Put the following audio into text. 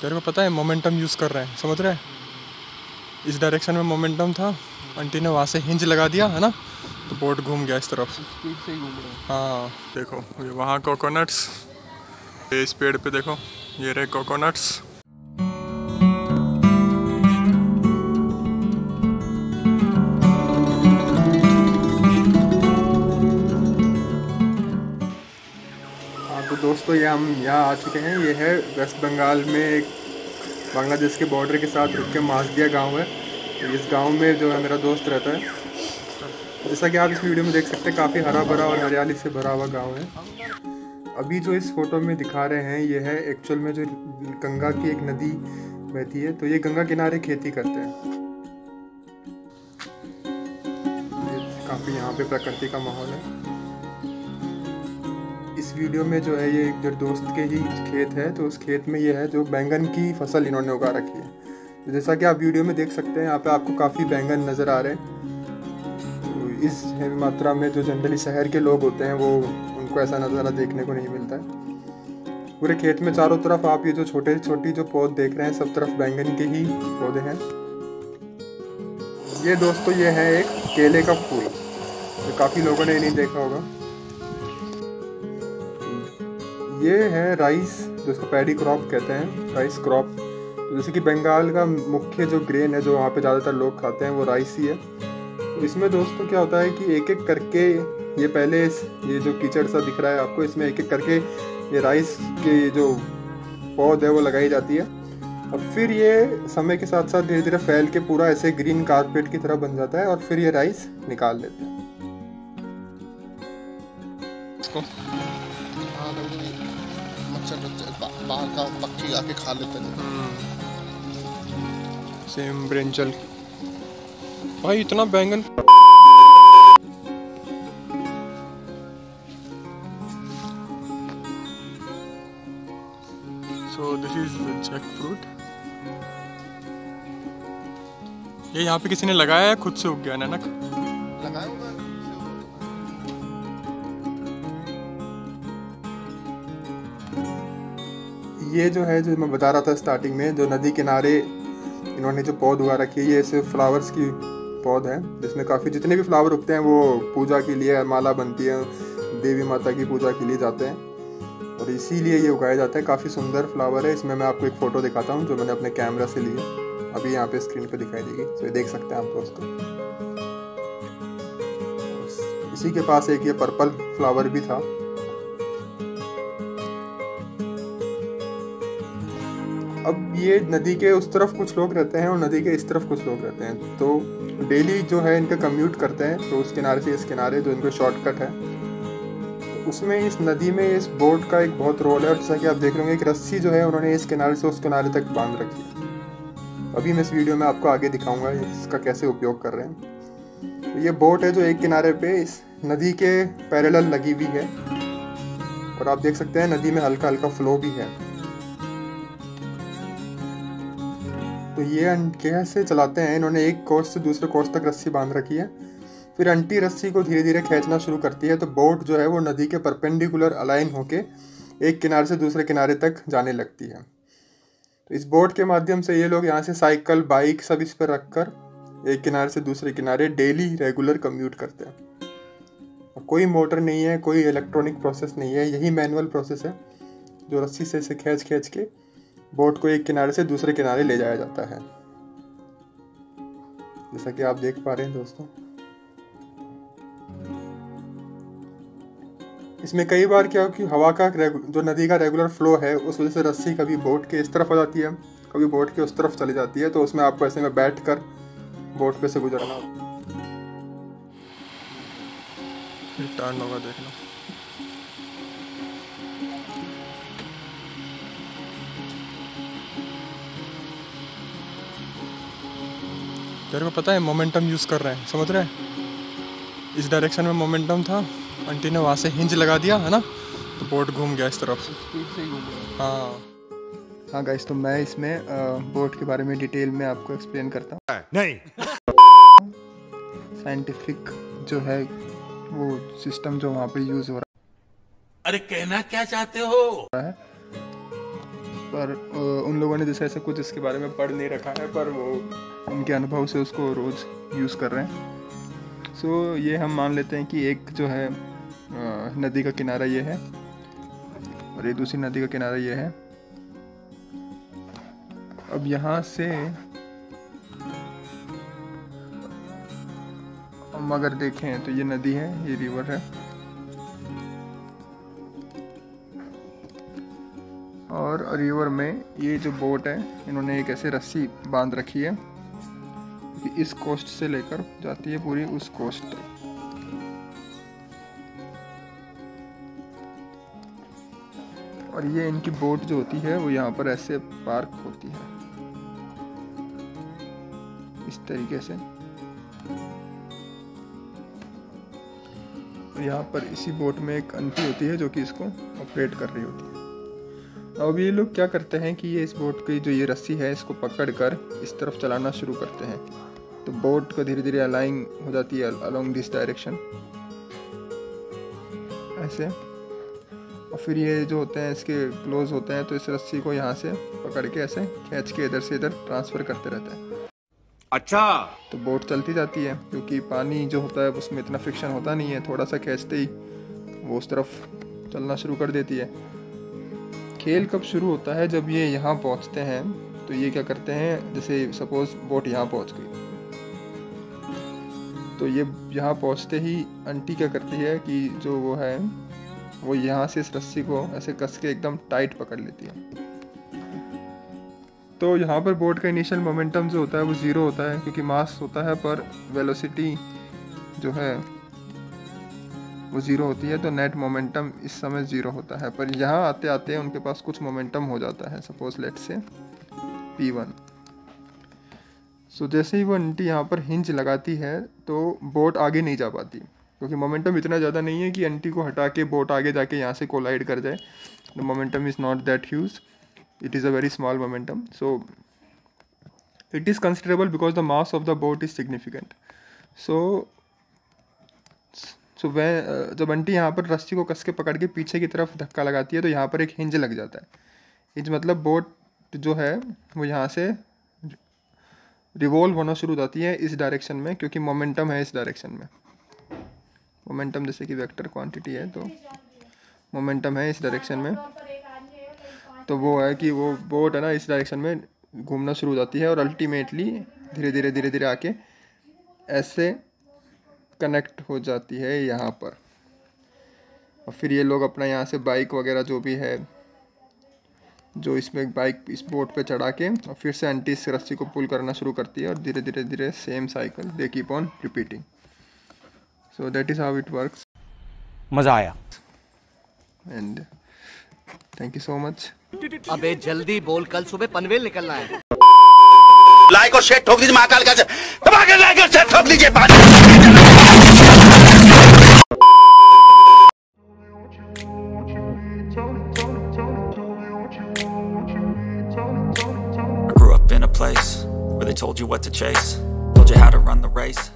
तेरे को पता है मोमेंटम यूज़ कर रहे हैं, समझ रहे हैं? इस डायरेक्शन में मोमेंटम था, आंटी ने वहाँ से हिंज लगा दिया है ना, तो बोट घूम गया इस तरफ। स्पीड से ही घूम रहा है। हाँ देखो ये वहाँ कोकोनट्स, ये इस पेड़ पे देखो, ये रहे कोकोनट्स। तो दोस्तों ये हम यहाँ आ चुके हैं। ये है वेस्ट बंगाल में एक बांग्लादेश के बॉर्डर के साथ रुक के मासदिया गाँव है। तो इस गांव में जो है मेरा दोस्त रहता है। जैसा कि आप इस वीडियो में देख सकते हैं, काफ़ी हरा भरा और हरियाली से भरा हुआ गांव है। अभी जो इस फोटो में दिखा रहे हैं ये है एक्चुअल में जो गंगा की एक नदी बहती है, तो ये गंगा किनारे खेती करते हैं। काफ़ी यहाँ पे प्रकृति का माहौल है। इस वीडियो में जो है ये एक दोस्त के ही खेत है, तो उस खेत में ये है जो बैंगन की फसल इन्होंने उगा रखी है। तो जैसा कि आप वीडियो में देख सकते हैं, यहाँ पे आपको काफ़ी बैंगन नज़र आ रहे हैं। तो इस मात्रा में जो जनरली शहर के लोग होते हैं वो उनको ऐसा नज़ारा देखने को नहीं मिलता है। पूरे खेत में चारों तरफ आप ये जो छोटे छोटी जो पौधे देख रहे हैं, सब तरफ बैंगन के ही पौधे हैं। ये दोस्तों ये है एक केले का फूल, तो काफ़ी लोगों ने नहीं देखा होगा। ये है राइस, जिसको पैडी क्रॉप कहते हैं, राइस क्रॉप। तो जैसे कि बंगाल का मुख्य जो ग्रेन है जो वहाँ पे ज़्यादातर लोग खाते हैं वो राइस ही है। तो इसमें दोस्तों क्या होता है कि एक एक करके ये पहले ये जो कीचड़ सा दिख रहा है आपको, इसमें एक एक करके ये राइस के जो पौध है वो लगाई जाती है। और फिर ये समय के साथ साथ धीरे धीरे फैल के पूरा ऐसे ग्रीन कारपेट की तरह बन जाता है और फिर ये राइस निकाल लेते हैं। बाहर का पक्षी आके खा लेते हैं। सेम ब्रिंजल भाई, इतना बैंगन। So this is jackfruit. ये यहाँ पे किसी ने लगाया है, खुद से उग गया नानक? लगाया होगा। ये जो है, जो मैं बता रहा था स्टार्टिंग में, जो नदी किनारे इन्होंने जो पौध उगा रखी है, ये सिर्फ फ्लावर्स की पौध है, जिसमें काफ़ी जितने भी फ्लावर उगते हैं वो पूजा के लिए माला बनती है, देवी माता की पूजा के लिए जाते हैं और इसीलिए ये उगाया जाता है। काफ़ी सुंदर फ्लावर है। इसमें मैं आपको एक फ़ोटो दिखाता हूँ जो मैंने अपने कैमरा से ली है, अभी यहाँ पे स्क्रीन पे दिखाई देगी, तो ये देख सकते हैं आप दोस्तों। इसी के पास एक ये पर्पल फ्लावर भी था। अब ये नदी के उस तरफ कुछ लोग रहते हैं और नदी के इस तरफ कुछ लोग रहते हैं, तो डेली जो है इनका कम्यूट करते हैं, तो उस किनारे से इस किनारे जो इनको शॉर्टकट है, तो उसमें इस नदी में इस बोट का एक बहुत रोल है। और जैसा कि आप देख रहे होंगे, एक रस्सी जो है उन्होंने इस किनारे से उस किनारे तक बांध रखी है। अभी मैं इस वीडियो में आपको आगे दिखाऊंगा इसका कैसे उपयोग कर रहे हैं। तो ये बोट है जो एक किनारे पे इस नदी के पैरेलल लगी हुई है और आप देख सकते हैं नदी में हल्का हल्का फ्लो भी है। तो ये कैसे चलाते हैं, इन्होंने एक कोस से दूसरे कोस तक रस्सी बांध रखी है, फिर आंटी रस्सी को धीरे धीरे खींचना शुरू करती है, तो बोट जो है वो नदी के परपेंडिकुलर अलाइन होके एक किनारे से दूसरे किनारे तक जाने लगती है। तो इस बोट के माध्यम से ये लोग यहाँ से साइकिल बाइक सब इस पर रखकर एक किनारे से दूसरे किनारे डेली रेगुलर कम्यूट करते हैं। और कोई मोटर नहीं है, कोई इलेक्ट्रॉनिक प्रोसेस नहीं है, यही मैनुअल प्रोसेस है जो रस्सी से इसे खींच खींच के बोट को एक किनारे से दूसरे किनारे ले जाया जाता है, जैसा कि आप देख पा रहे हैं दोस्तों। इसमें कई बार क्या हो कि हवा का जो नदी का रेगुलर फ्लो है उस वजह से रस्सी कभी बोट के इस तरफ हो जाती है, कभी बोट के उस तरफ चली जाती है, तो उसमें आपको ऐसे में बैठ कर बोट पे से गुजरना होता है। टर्न होगा, देखना। तेरे को पता है मोमेंटम यूज़ कर रहे हैं, समझ रहे हैं? इस डायरेक्शन में मोमेंटम था, आंटी ने वहाँ से हिंज लगा दिया है ना, तो बोट घूम गया इस तरफ। स्पीड से ही घूम रहा है। हाँ गाइस, तो मैं इसमें बोट के बारे में डिटेल में आपको एक्सप्लेन करता हूँ। नहीं, साइंटिफिक जो है वो सिस्टम जो वहाँ पे यूज़ हो रहा है। अरे कहना क्या चाहते हो? पर उन लोगों ने जैसे ऐसा कुछ इसके बारे में पढ़ नहीं रखा है, पर वो उनके अनुभव से उसको रोज़ यूज़ कर रहे हैं। सो ये हम मान लेते हैं कि एक जो है नदी का किनारा ये है और ये दूसरी नदी का किनारा ये है। अब यहाँ से हम अगर देखें तो ये नदी है, ये रिवर है, और रिवर में ये जो बोट है इन्होंने एक ऐसे रस्सी बांध रखी है कि इस कोस्ट से लेकर जाती है पूरी उस कोस्ट तक। और ये इनकी बोट जो होती है वो यहाँ पर ऐसे पार्क होती है इस तरीके से। यहाँ पर इसी बोट में एक आंटी होती है जो कि इसको ऑपरेट कर रही होती है। अब ये लोग क्या करते हैं कि ये इस बोट की जो ये रस्सी है इसको पकड़कर इस तरफ चलाना शुरू करते हैं, तो बोट को धीरे धीरे अलाइन हो जाती है अलोंग दिस डायरेक्शन ऐसे। और फिर ये जो होते हैं इसके क्लोज होते हैं, तो इस रस्सी को यहाँ से पकड़ के ऐसे खींच के इधर से इधर ट्रांसफ़र करते रहते हैं। अच्छा, तो बोट चलती जाती है क्योंकि पानी जो होता है उसमें इतना फ्रिक्शन होता नहीं है, थोड़ा सा खींचते ही वो उस तरफ चलना शुरू कर देती है। खेल कब शुरू होता है? जब ये यहाँ पहुँचते हैं तो ये क्या करते हैं, जैसे सपोज बोट यहाँ पहुँच गई तो ये यहाँ पहुँचते ही आंटी क्या करती है कि जो वो है वो यहाँ से इस रस्सी को ऐसे कस के एकदम टाइट पकड़ लेती है। तो यहाँ पर बोट का इनिशियल मोमेंटम जो होता है वो ज़ीरो होता है क्योंकि मास होता है, पर वेलोसिटी जो है वो ज़ीरो होती है, तो नेट मोमेंटम इस समय ज़ीरो होता है। पर यहाँ आते आते उनके पास कुछ मोमेंटम हो जाता है, सपोज लेट से P1। सो जैसे ही वो आंटी यहाँ पर हिंज लगाती है तो बोट आगे नहीं जा पाती क्योंकि मोमेंटम इतना ज़्यादा नहीं है कि आंटी को हटा के बोट आगे जाके यहाँ से कोलाइड कर जाए। The momentum is not that huge, it is a very small momentum, so it is considerable because the mass of the boat is significant. so वह जब आंटी यहाँ पर रस्सी को कस के पकड़ के पीछे की तरफ धक्का लगाती है तो यहाँ पर एक हिंज लग जाता है। हिंज मतलब बोट जो है वो यहाँ से रिवॉल्व होना शुरू हो जाती है इस डायरेक्शन में, क्योंकि मोमेंटम है इस डायरेक्शन में। मोमेंटम जैसे कि वेक्टर क्वांटिटी है तो मोमेंटम है इस डायरेक्शन में, तो वो है कि वो बोट है ना इस डायरेक्शन में घूमना शुरू हो जाती है और अल्टीमेटली धीरे धीरे आके ऐसे कनेक्ट हो जाती है यहाँ पर। और फिर ये लोग अपना यहाँ से बाइक वगैरह जो भी है जो इसमें बाइक इस बोट पे चढ़ा के और फिर से आंटी इस रस्सी को पुल करना शुरू करती है और धीरे धीरे same cycle they keep on repeating. So that is how it works. मज़ा आया and thank you so much. अबे जल्दी बोल, कल सुबह पनवेल निकलना है। लाइक और शेयर ठोक दीजिए, महाकाल का दबा के लाइक और शेयर ठोक दीजिए। I grew up in a place where they told you what to chase, told you how to run the race.